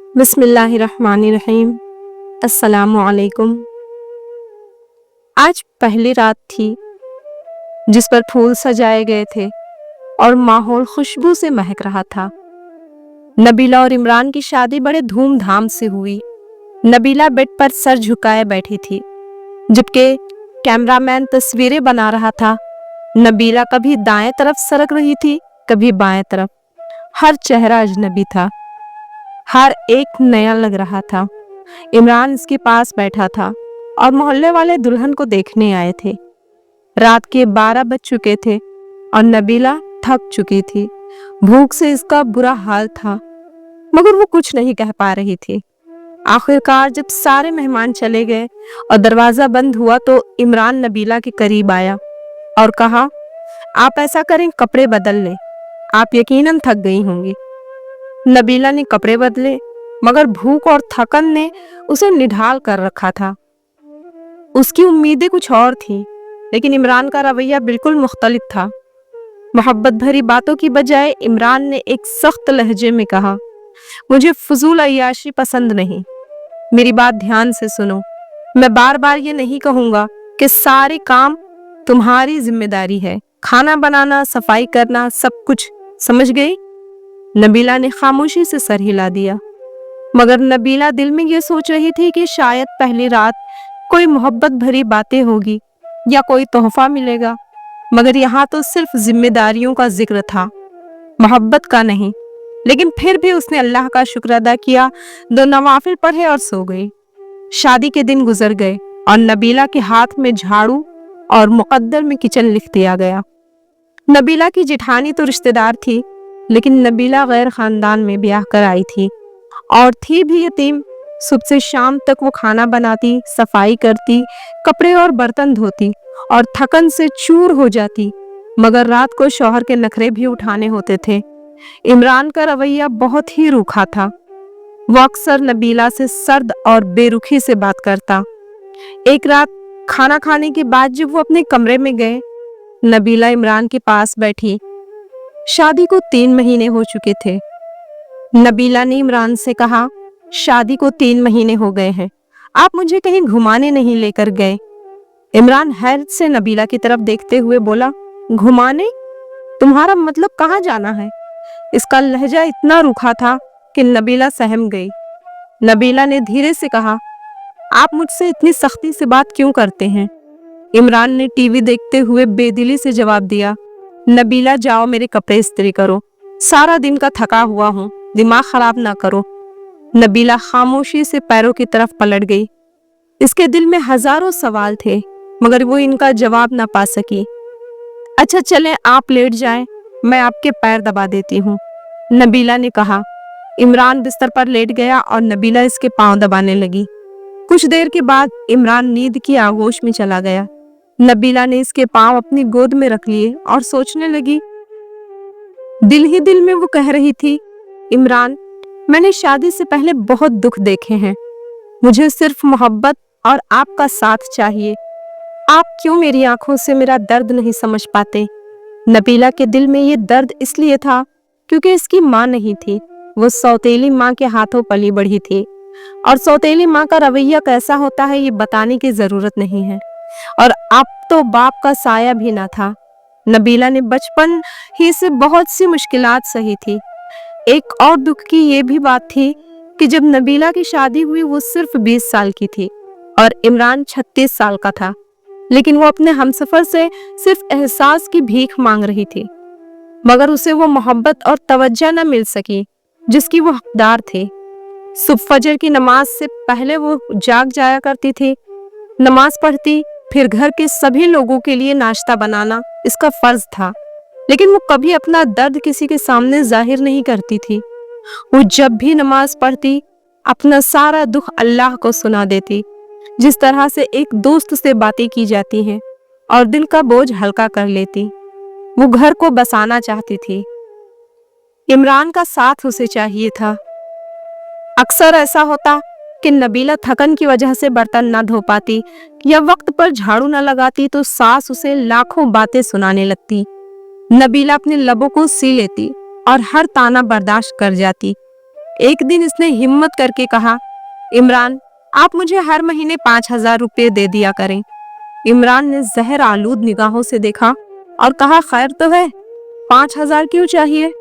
بسم اللہ الرحمن الرحیم۔ السلام علیکم۔ آج پہلی رات تھی جس پر پھول سجائے گئے تھے اور ماحول خوشبو سے مہک رہا تھا۔ نبیلہ اور عمران کی شادی بڑے دھوم دھام سے ہوئی۔ نبیلہ بیڈ پر سر جھکائے بیٹھی تھی جبکہ کیمرہ مین تصویریں بنا رہا تھا۔ نبیلہ کبھی دائیں طرف سرک رہی تھی، کبھی بائیں طرف۔ ہر چہرہ اجنبی تھا، ہر ایک نیا لگ رہا تھا۔ عمران اس کے پاس بیٹھا تھا اور محلے والے دلہن کو دیکھنے آئے تھے۔ رات کے 12 بج چکے تھے اور نبیلہ تھک چکی تھی۔ بھوک سے اس کا برا حال تھا مگر وہ کچھ نہیں کہہ پا رہی تھی۔ آخرکار جب سارے مہمان چلے گئے اور دروازہ بند ہوا تو عمران نبیلہ کے قریب آیا اور کہا، آپ ایسا کریں کپڑے بدل لیں، آپ یقیناً تھک گئی ہوں گی۔ نبیلہ نے کپڑے بدلے مگر بھوک اور تھکن نے اسے نڈھال کر رکھا تھا۔ اس کی امیدیں کچھ اور تھیں لیکن عمران کا رویہ بالکل مختلف تھا۔ محبت بھری باتوں کی بجائے عمران نے ایک سخت لہجے میں کہا، مجھے فضول عیاشی پسند نہیں، میری بات دھیان سے سنو۔ میں بار بار یہ نہیں کہوں گا کہ سارے کام تمہاری ذمہ داری ہے، کھانا بنانا، صفائی کرنا، سب کچھ، سمجھ گئی؟ نبیلہ نے خاموشی سے سر ہلا دیا مگر نبیلہ دل میں یہ سوچ رہی تھی کہ شاید پہلی رات کوئی محبت بھری باتیں ہوگی یا کوئی تحفہ ملے گا، مگر یہاں تو صرف ذمہ داریوں کا ذکر تھا، محبت کا نہیں۔ لیکن پھر بھی اس نے اللہ کا شکر ادا کیا، 2 نوافل پڑھے اور سو گئی۔ شادی کے دن گزر گئے اور نبیلہ کے ہاتھ میں جھاڑو اور مقدر میں کچن لکھ دیا گیا۔ نبیلہ کی جیٹھانی تو رشتہ دار تھی لیکن نبیلہ غیر خاندان میں بیاہ کر آئی تھی اور تھی بھی یتیم۔ صبح سے شام تک وہ کھانا بناتی، صفائی کرتی، کپڑے اور برتن دھوتی اور تھکن سے چور ہو جاتی، مگر رات کو شوہر کے نخرے بھی اٹھانے ہوتے تھے۔ عمران کا رویہ بہت ہی روکھا تھا، وہ اکثر نبیلہ سے سرد اور بے رخی سے بات کرتا۔ ایک رات کھانا کھانے کے بعد جب وہ اپنے کمرے میں گئے، نبیلہ عمران کے پاس بیٹھی۔ شادی کو 3 مہینے ہو چکے تھے۔ نبیلہ نے عمران سے کہا، شادی کو 3 مہینے ہو گئے ہیں، آپ مجھے کہیں گھمانے نہیں لے کر گئے۔ عمران حیرت سے نبیلہ کی طرف دیکھتے ہوئے بولا، گھمانے؟ تمہارا مطلب کہاں جانا ہے؟ اس کا لہجہ اتنا روکھا تھا کہ نبیلہ سہم گئی۔ نبیلہ نے دھیرے سے کہا، آپ مجھ سے اتنی سختی سے بات کیوں کرتے ہیں؟ عمران نے ٹی وی دیکھتے ہوئے بے دلی سے جواب دیا، نبیلہ جاؤ میرے کپڑے استری کرو، سارا دن کا تھکا ہوا ہوں، دماغ خراب نہ کرو۔ نبیلہ خاموشی سے پیروں کی طرف پلٹ گئی۔ اس کے دل میں ہزاروں سوال تھے مگر وہ ان کا جواب نہ پا سکی۔ اچھا چلیں آپ لیٹ جائیں، میں آپ کے پیر دبا دیتی ہوں، نبیلہ نے کہا۔ عمران بستر پر لیٹ گیا اور نبیلہ اس کے پاؤں دبانے لگی۔ کچھ دیر کے بعد عمران نیند کی آغوش میں چلا گیا۔ نبیلہ نے اس کے پاؤں اپنی گود میں رکھ لیے اور سوچنے لگی۔ دل ہی دل میں وہ کہہ رہی تھی، عمران، میں نے شادی سے پہلے بہت دکھ دیکھے ہیں، مجھے صرف محبت اور آپ کا ساتھ چاہیے، آپ کیوں میری آنکھوں سے میرا درد نہیں سمجھ پاتے؟ نبیلہ کے دل میں یہ درد اس لیے تھا کیونکہ اس کی ماں نہیں تھی، وہ سوتیلی ماں کے ہاتھوں پلی بڑھی تھی، اور سوتیلی ماں کا رویہ کیسا ہوتا ہے یہ بتانے کی ضرورت نہیں ہے، اور اب تو باپ کا سایہ بھی نہ تھا۔ نبیلہ نے بچپن ہی سے بہت سی مشکلات سہی تھی۔ ایک اور دکھ کی یہ بھی بات تھی کہ جب نبیلہ کی شادی ہوئی وہ صرف 20 سال کی تھی اور عمران 36 سال کا تھا، لیکن وہ اپنے ہمسفر سے صرف احساس کی بھیک مانگ رہی تھی، مگر اسے وہ محبت اور توجہ نہ مل سکی جس کی وہ حقدار تھی۔ صبح فجر کی نماز سے پہلے وہ جاگ جایا کرتی تھی، نماز پڑھتی، پھر گھر کے سبھی لوگوں کے لیے ناشتہ بنانا اس کا فرض تھا، لیکن وہ کبھی اپنا درد کسی کے سامنے ظاہر نہیں کرتی تھی۔ وہ جب بھی نماز پڑھتی اپنا سارا دکھ اللہ کو سنا دیتی، جس طرح سے ایک دوست سے باتیں کی جاتی ہیں، اور دل کا بوجھ ہلکا کر لیتی۔ وہ گھر کو بسانا چاہتی تھی، عمران کا ساتھ اسے چاہیے تھا۔ اکثر ایسا ہوتا کہ نبیلہ تھکن کی وجہ سے برتن نہ دھو پاتی یا وقت پر جھاڑو نہ لگاتی تو ساس اسے لاکھوں باتیں سنانے لگتی۔ نبیلہ اپنے لبوں کو سی لیتی اور ہر تانا برداشت کر جاتی، एक दिन इसने हिम्मत करके कहा, इमरान, आप मुझे हर महीने 5,000 रुपए दे दिया करें। इमरान ने जहर आलूद निगाहों से देखा और कहा, खैर तो है, 5,000 क्यों चाहिए?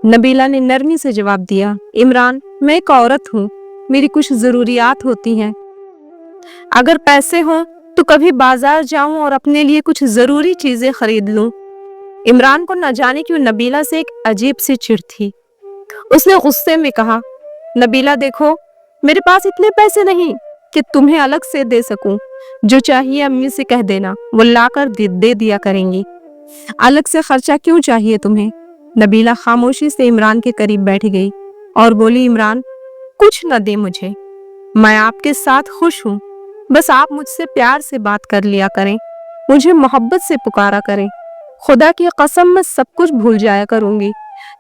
नबीला ने नरमी से जवाब दिया, इमरान, मैं एक औरत हूँ, मेरी कुछ जरूरियात होती हैं। अगर पैसे हों तो कभी बाजार जाऊं और अपने लिए कुछ जरूरी चीजें खरीद लूं। इमरान को न जाने क्यों नबीला से एक अजीब सी चिढ़ थी। उसने गुस्से में कहा, नबीला देखो, मेरे पास इतने पैसे नहीं कि तुम्हें अलग से दे सकूं। जो चाहिए अम्मी से कह देना, वो लाकर दे दिया करेंगी। अलग से खर्चा क्यों चाहिए तुम्हें? नबीला खामोशी से इमरान के करीब बैठ गई और बोली, इमरान, कुछ न दे मुझे, मैं आपके साथ खुश हूँ। बस आप मुझसे प्यार से बात कर लिया करें, मुझे मोहब्बत से पुकारा करें। खुदा की कसम मैं सब कुछ भूल जाया करूंगी,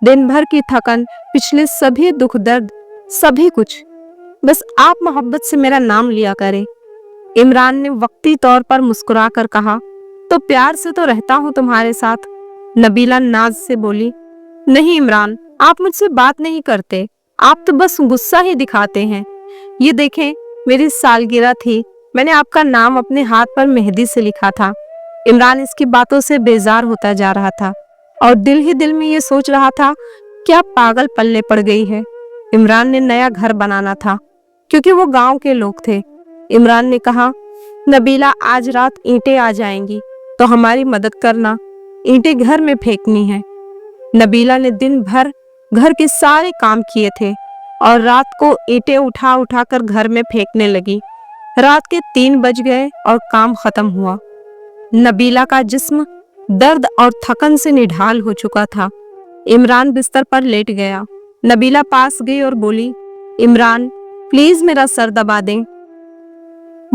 दिन भर की थकन, पिछले सभी दुख दर्द, सभी कुछ। बस आप मोहब्बत से मेरा नाम लिया करें। इमरान ने वक्ती तौर पर मुस्कुरा कर कहा, तो प्यार से तो रहता हूँ तुम्हारे साथ। नबीला नाज से बोली, नहीं इमरान, आप मुझसे बात नहीं करते, आप तो बस गुस्सा ही दिखाते हैं। ये देखें, मेरी सालगिरह थी, मैंने आपका नाम अपने हाथ पर मेहंदी से लिखा था। इमरान इसकी बातों से बेजार होता जा रहा था और दिल ही दिल में ये सोच रहा था, क्या पागल पल्ले पड़ गई है। इमरान ने नया घर बनाना था क्योंकि वो गांव के लोग थे। इमरान ने कहा, नबीला, आज रात ईंटें आ जाएंगी तो हमारी मदद करना, ईंटें घर में फेंकनी है। नबीला ने दिन भर घर के सारे काम किए थे और रात को ईंटें उठा उठा कर घर में फेंकने लगी। रात के 3 बज गए और काम खत्म हुआ। नबीला का जिस्म दर्द और थकन से निढाल हो चुका था। इमरान बिस्तर पर लेट गया। नबीला पास गई और बोली, इमरान, प्लीज मेरा सर दबा दें,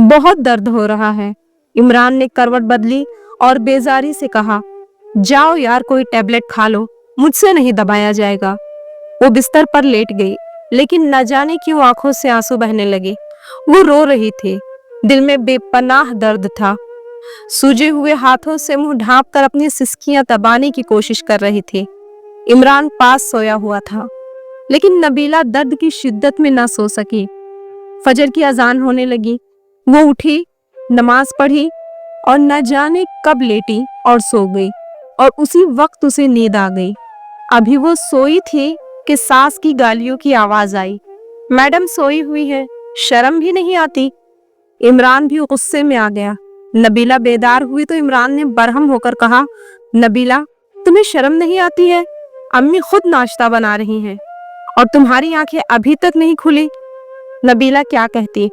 बहुत दर्द हो रहा है। इमरान ने करवट बदली और बेजारी से कहा, जाओ यार, कोई टेबलेट खा लो, मुझसे नहीं दबाया जाएगा। वो बिस्तर पर लेट गई, लेकिन न जाने क्यों आंखों से आंसू बहने लगे। वो रो रही थी, दिल में बेपनाह दर्द था। सूजे हुए हाथों से मुंह ढांप कर अपनी सिसकियां दबाने की कोशिश कर रही थी। इमरान पास सोया हुआ था, लेकिन नबीला दर्द की शिद्दत में ना सो सकी। फजर की अजान होने लगी। वो उठी, नमाज पढ़ी और न जाने कब लेटी और सो गई और उसी वक्त उसे नींद आ गई। अभी वो सोई थी कि सास की गालियों की आवाज आई, मैडम सोई हुई है, शर्म भी नहीं आती। इमरान भी गुस्से में आ गया। नबीला बेदार हुई तो इमरान ने बरहम होकर कहा, नबीला, तुम्हें शर्म नहीं आती है? अम्मी खुद नाश्ता बना रही हैं और तुम्हारी आंखें अभी तक नहीं खुली। नबीला क्या कहती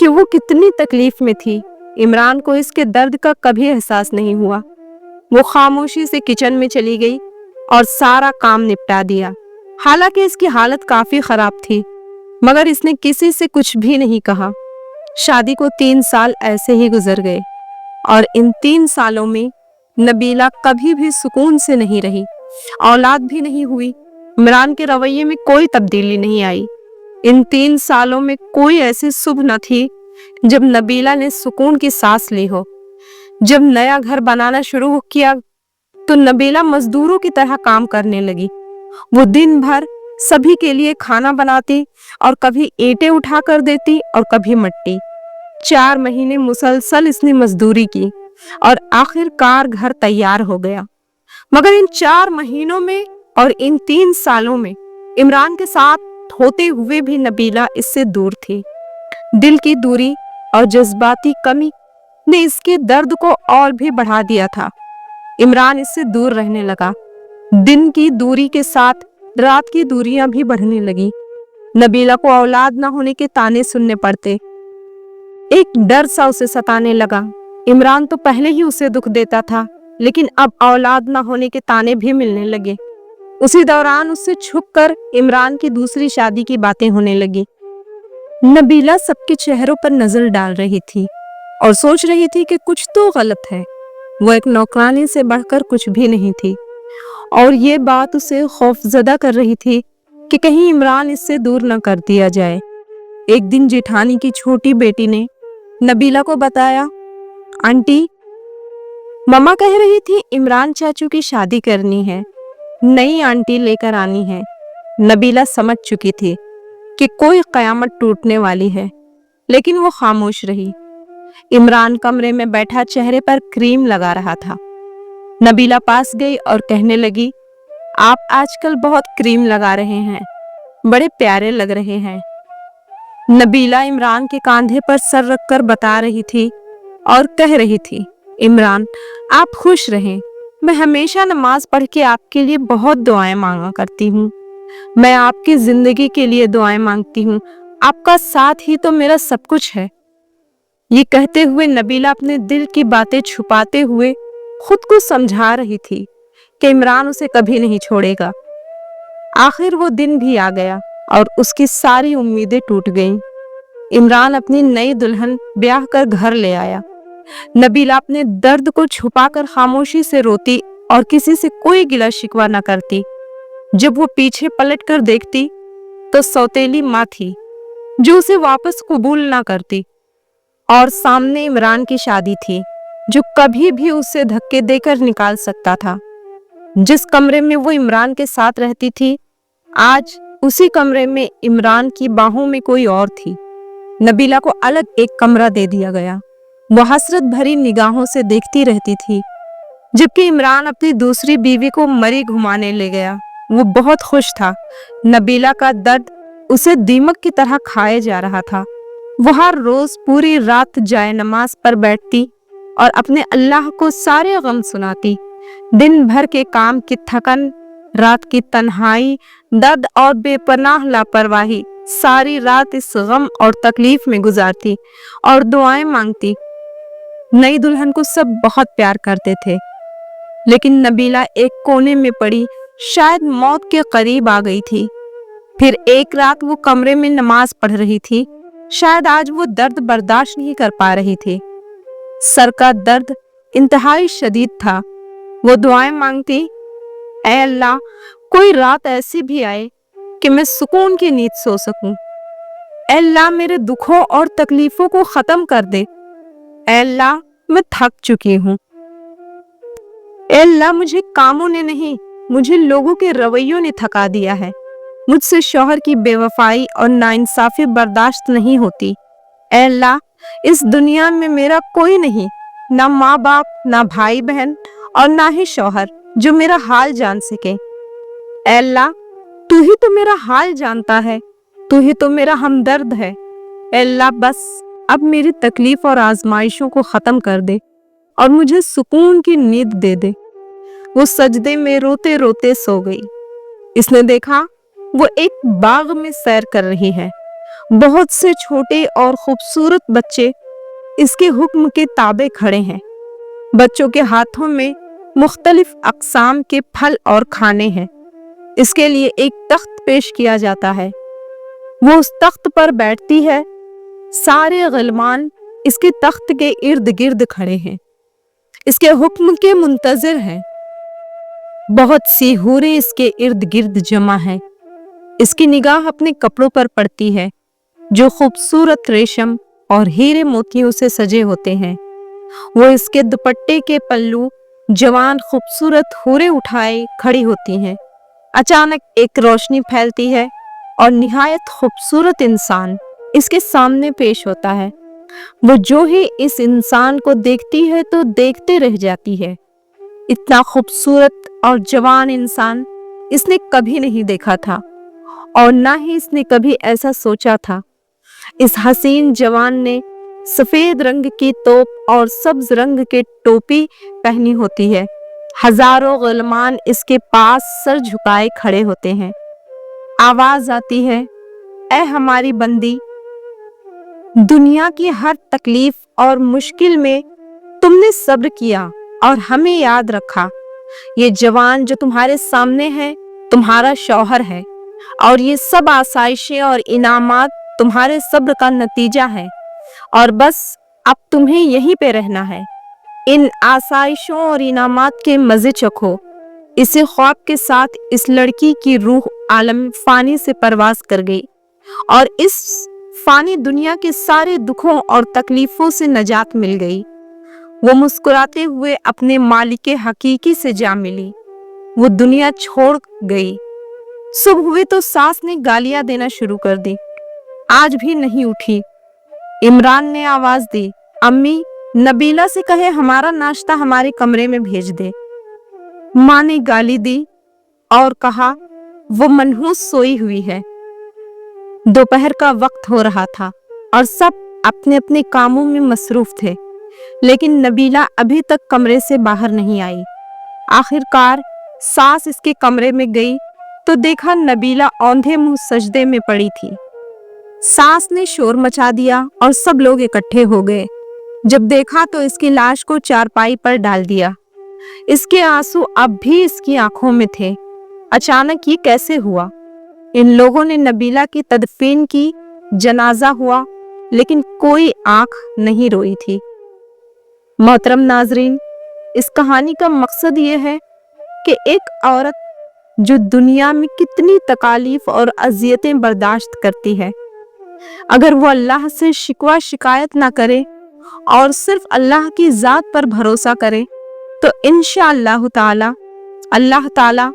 कि वो कितनी तकलीफ में थी। इमरान को इसके दर्द का कभी एहसास नहीं हुआ। वो खामोशी से किचन में चली गई और सारा काम निपटा दिया। हालांकि इसकी हालत काफी खराब थी, मगर इसने किसी से कुछ भी नहीं कहा। शादी को 3 साल ऐसे ही गुजर गए और इन 3 सालों में नबीला कभी भी सुकून से नहीं रही। औलाद भी नहीं हुई। इमरान के रवैये में कोई तब्दीली नहीं आई। इन 3 सालों में कोई ऐसी सुबह न थी जब नबीला ने सुकून की सांस ली हो। जब नया घर बनाना शुरू किया तो नबीला मजदूरों की तरह काम करने लगी। वो दिन भर सभी के लिए खाना बनाती और कभी ईंटें उठा कर देती और कभी मिट्टी। 4 महीने मुसलसल इसने मजदूरी की और आखिरकार घर तैयार हो गया। मगर इन 4 महीनों में और इन 3 सालों में इमरान के साथ होते हुए भी नबीला इससे दूर थी। दिल की दूरी और जज्बाती कमी ने इसके दर्द को और भी बढ़ा दिया था। इमरान इससे दूर रहने लगा। दिन की दूरी के साथ रात की दूरियां भी बढ़ने लगी। नबीला को औलाद न होने के ताने सुनने पड़ते। एक डर सा उसे सताने लगा। इमरान तो पहले ही उसे दुख देता था, लेकिन अब औलाद न होने के ताने भी मिलने लगे। उसी दौरान उससे छुपकर इमरान की दूसरी शादी की बातें होने लगी। नबीला सबके चेहरों पर नजर डाल रही थी और सोच रही थी कि कुछ तो गलत है। वो एक नौकरानी से बढ़कर कुछ भी नहीं थी और ये बात उसे खौफजदा कर रही थी कि कहीं इमरान इससे दूर न कर दिया जाए। एक दिन जेठानी की छोटी बेटी ने नबीला को बताया, आंटी, मम्मा कह रही थी इमरान चाचू की शादी करनी है, नई आंटी लेकर आनी है। नबीला समझ चुकी थी कि कोई कयामत टूटने वाली है, लेकिन वो खामोश रही। इमरान कमरे में बैठा चेहरे पर क्रीम लगा रहा था। नबीला पास गई और कहने लगी, आप आजकल बहुत क्रीम लगा रहे हैं, बड़े प्यारे लग रहे हैं। नबीला इमरान के कांधे पर सर रखकर बता रही थी और कह रही थी, इमरान आप खुश रहें, मैं हमेशा नमाज पढ़ के आपके लिए बहुत दुआएं मांगा करती हूँ। मैं आपकी जिंदगी के लिए दुआएं मांगती हूँ, आपका साथ ही तो मेरा सब कुछ है। ये कहते हुए नबीला अपने दिल की बातें छुपाते हुए खुद को समझा रही थी कि इमरान उसे कभी नहीं छोड़ेगा। आखिर वो दिन भी आ गया और उसकी सारी उम्मीदें टूट गईं। इमरान अपनी नई दुल्हन ब्याह कर घर ले आया। नबीला अपने दर्द को छुपाकर खामोशी से रोती और किसी से कोई गिला शिकवा न करती। जब वो पीछे पलट कर देखती तो सौतेली माँ थी जो उसे वापस कबूल ना करती, और सामने इमरान की शादी थी जो कभी भी उसे धक्के देकर निकाल सकता था। जिस कमरे में वो इमरान के साथ रहती थी, आज उसी कमरे में इमरान की बाहों में कोई और थी। नबीला को अलग एक कमरा दे दिया गया। वो हसरत भरी निगाहों से देखती रहती थी, जबकि इमरान अपनी दूसरी बीवी को मरी घुमाने ले गया। वो बहुत खुश था। नबीला का दर्द उसे दीमक की तरह खाए जा रहा था। वो हर रोज पूरी रात जाए नमाज पर बैठती और अपने अल्लाह को सारे गम सुनाती। दिन भर के काम की थकन, रात की तन्हाई, दर्द और बेपनाह लापरवाही, सारी रात इस गम और तकलीफ में गुजारती और दुआएं मांगती। नई दुल्हन को सब बहुत प्यार करते थे, लेकिन नबीला एक कोने में पड़ी शायद मौत के करीब आ गई थी। फिर एक रात वो कमरे में नमाज पढ़ रही थी। शायद आज वो दर्द बर्दाश्त नहीं कर पा रही थी। सर का दर्द इंतहाई शदीद था। वो दुआएं मांगती, ऐ अल्लाह कोई रात ऐसी भी आए कि मैं सुकून की नींद सो सकूं। ऐ अल्लाह मेरे दुखों और तकलीफों को खत्म कर दे। ऐ अल्लाह मैं थक चुकी हूँ। ऐ अल्लाह मुझे कामों ने नहीं, मुझे लोगों के रवैयों ने थका दिया है। मुझसे शौहर की बेवफाई और नाइंसाफी बर्दाश्त नहीं होती। ऐ अल्लाह इस दुनिया में मेरा कोई नहीं, ना माँ बाप, ना भाई बहन और ना ही शौहर जो मेरा हाल जान सके। ऐ अल्लाह तू ही तो मेरा हाल जानता है, तू ही तो मेरा हमदर्द है। ऐ अल्लाह बस अब मेरी तकलीफ और आजमाइशों को खत्म कर दे और मुझे सुकून की नींद दे दे। वो सजदे में रोते रोते सो गई। इसने देखा वो एक बाग में सैर कर रही है। बहुत से छोटे और खूबसूरत बच्चे इसके हुक्म के ताबे खड़े हैं। बच्चों के हाथों में मुख्तलिफ अक़साम के फल और खाने हैं। इसके लिए एक तख्त पेश किया जाता है। वो उस तख्त पर बैठती है। सारे ग़िलमान इसके तख्त के इर्द गिर्द खड़े हैं, इसके हुक्म के मुंतज़िर हैं। बहुत सी हूरें इसके इर्द गिर्द जमा हैं। इसकी निगाह अपने कपड़ों पर पड़ती है जो खूबसूरत रेशम और हीरे मोतियों से सजे होते हैं। वो इसके दुपट्टे के पल्लू जवान खूबसूरत हूरें उठाए खड़ी होती हैं। अचानक एक रोशनी फैलती है और निहायत खूबसूरत इंसान इसके सामने पेश होता है। वो जो ही इस इंसान को देखती है तो देखते रह जाती है। इतना खूबसूरत और जवान इंसान इसने कभी नहीं देखा था और ना ही इसने कभी ऐसा सोचा था। इस हसीन जवान ने सफेद रंग की तोप और सब्ज रंग के टोपी पहनी होती है। हजारों ग़िलमान इसके पास सर झुकाए खड़े होते हैं। आवाज आती है, ऐ हमारी बंदी, दुनिया की हर तकलीफ और मुश्किल में तुमने सब्र किया और हमें याद रखा। ये जवान जो तुम्हारे सामने है तुम्हारा शौहर है और ये सब आसाइशें और इनामात तुम्हारे सब्र का नतीजा है और बस अब तुम्हें यहीं पे रहना है। इन आसाइशों और इनामात के मजे चखो। इसे ख्वाब के साथ इस लड़की की रूह आलम फानी से परवास कर गई और इस फानी दुनिया के सारे दुखों और तकलीफों से नजात मिल गई। वो मुस्कुराते हुए अपने मालिक हकीकी से जा मिली। वो दुनिया छोड़ गई सुबह हुई तो सास ने गालियां देना शुरू कर दी। आज भी नहीं उठी। इमरान ने आवाज दी, अम्मी, नबीला से कहे हमारा नाश्ता हमारे कमरे में भेज दे। माँ ने गाली दी और कहा, वो मनहूस सोई हुई है। दोपहर का वक्त हो रहा था और सब अपने अपने कामों में मसरूफ थे, लेकिन नबीला अभी तक कमरे से बाहर नहीं आई। आखिरकार सास इसके कमरे में गई तो देखा नबीला औंधे मुंह सजदे में पड़ी थी। सास ने शोर मचा दिया और सब लोग इकट्ठे हो गए। जब देखा तो इसकी लाश को चारपाई पर डाल दिया। इसके आंसू अब भी इसकी आंखों में थे। अचानक ये कैसे हुआ? इन लोगों ने नबीला की तदफीन की, जनाजा हुआ, लेकिन कोई आंख नहीं रोई थी। मोहतरम नाजरीन, इस कहानी का मकसद ये है कि एक औरत जो दुनिया में कितनी तकालीफ और अजियतें बर्दाश्त करती है, अगर वो अल्लाह से शिकवा शिकायत ना करे और सिर्फ अल्लाह की जात पर भरोसा करे तो इंशाअल्लाह ताला अल्लाह ताला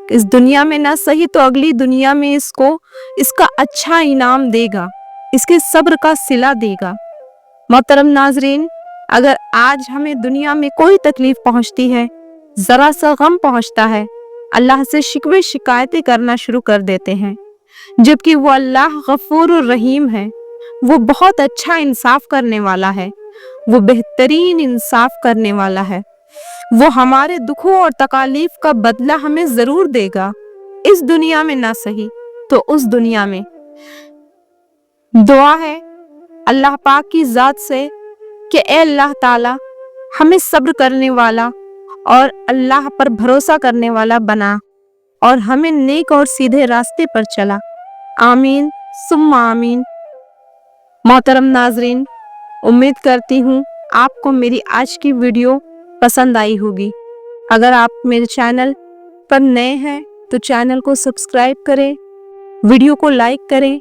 इस दुनिया में ना सही तो अगली दुनिया में इसको इसका अच्छा इनाम देगा, इसके सब्र का सिला देगा। मोहतरम नाजरीन, अगर आज हमें दुनिया में कोई तकलीफ पहुंचती है, जरा सा गम पहुंचता है, अल्लाह से शिकवे शिकायतें करना शुरू कर देते हैं, जबकि वो अल्लाह गफूर और रहीम है। वो बहुत अच्छा इंसाफ करने वाला है, वो बेहतरीन इंसाफ करने वाला है। वो हमारे दुखों और तकालीफ का बदला हमें जरूर देगा, इस दुनिया में ना सही तो उस दुनिया में। दुआ है अल्लाह पाक की जात से कि ए अल्लाह ताला हमें सब्र करने वाला और अल्लाह पर भरोसा करने वाला बना और हमें नेक और सीधे रास्ते पर चला। आमीन सुम्मा आमीन। मोहतरम नाजरीन, उम्मीद करती हूँ आपको मेरी आज की वीडियो पसंद आई होगी। अगर आप मेरे चैनल पर नए हैं तो चैनल को सब्सक्राइब करें, वीडियो को लाइक करें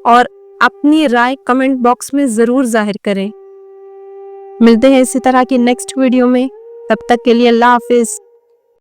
और अपनी राय कमेंट बॉक्स में ज़रूर जाहिर करें। मिलते हैं इसी तरह की नेक्स्ट वीडियो में, तब तक के लिए अल्लाह हाफिज़।